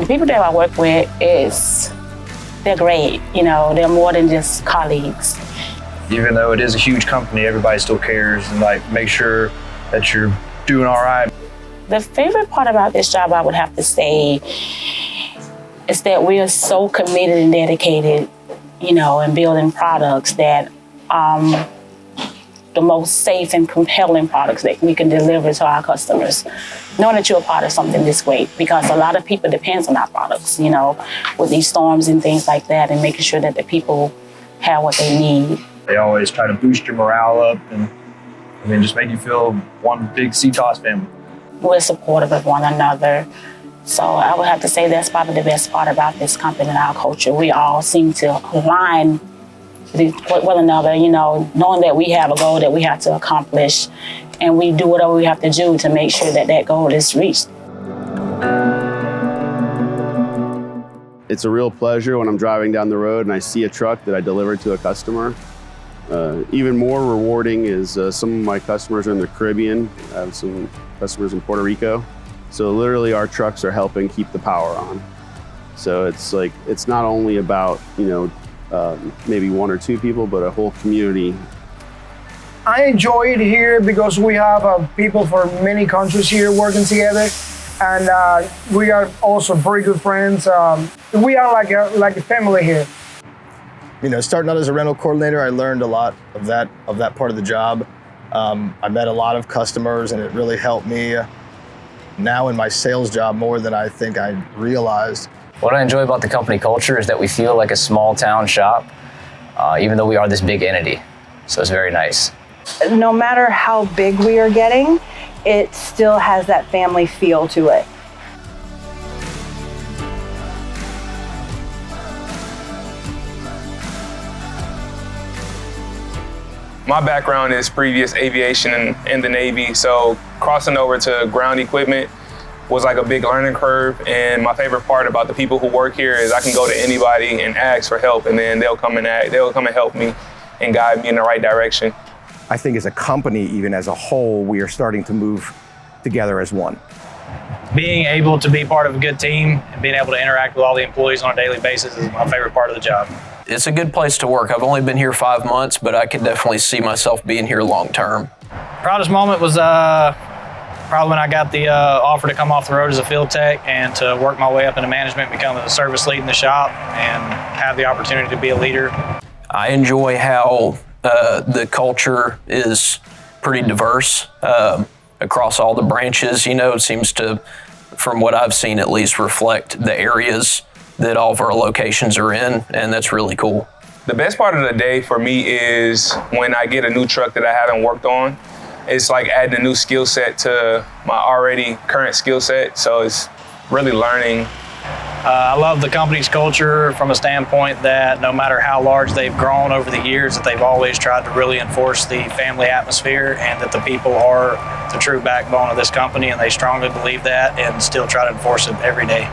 And people that I work with they're great. You know, they're more than just colleagues. Even though it is a huge company, everybody still cares and like make sure that you're doing all right. The favorite part about this job, I would have to say, is that we are so committed and dedicated, you know, in building products that the most safe and compelling products that we can deliver to our customers. Knowing that you're a part of something this great, because a lot of people depends on our products, you know, with these storms and things like that, and making sure that the people have what they need. They always try to boost your morale up and just make you feel one big CTOS family. We're supportive of one another. So I would have to say that's probably the best part about this company and our culture. We all seem to align with one another, you know, knowing that we have a goal that we have to accomplish, and we do whatever we have to do to make sure that that goal is reached. It's a real pleasure when I'm driving down the road and I see a truck that I delivered to a customer. Even more rewarding is some of my customers are in the Caribbean. I have some customers in Puerto Rico. So literally our trucks are helping keep the power on. So it's like, it's not only about, you know, maybe one or two people, but a whole community. I enjoy it here because we have people from many countries here working together, and we are also very good friends. We are like a family here. You know, starting out as a rental coordinator, I learned a lot of that part of the job. I met a lot of customers, and it really helped me now in my sales job more than I think I realized. What I enjoy about the company culture is that we feel like a small town shop, even though we are this big entity. So it's very nice. No matter how big we are getting, it still has that family feel to it. My background is previous aviation in the Navy, so crossing over to ground equipment was like a big learning curve. And my favorite part about the people who work here is I can go to anybody and ask for help, and then they'll come and help me and guide me in the right direction. I think as a company, even as a whole, we are starting to move together as one. Being able to be part of a good team and being able to interact with all the employees on a daily basis is my favorite part of the job. It's a good place to work. I've only been here 5 months, but I can definitely see myself being here long term. Proudest moment was probably when I got the offer to come off the road as a field tech and to work my way up into management, become a service lead in the shop, and have the opportunity to be a leader. I enjoy how the culture is pretty diverse across all the branches. You know, it seems to, from what I've seen at least, reflect the areas that all of our locations are in, and that's really cool. The best part of the day for me is when I get a new truck that I haven't worked on. It's like adding a new skill set to my already current skill set, so it's really learning. I love the company's culture from a standpoint that no matter how large they've grown over the years, that they've always tried to really enforce the family atmosphere, and that the people are the true backbone of this company, and they strongly believe that and still try to enforce it every day.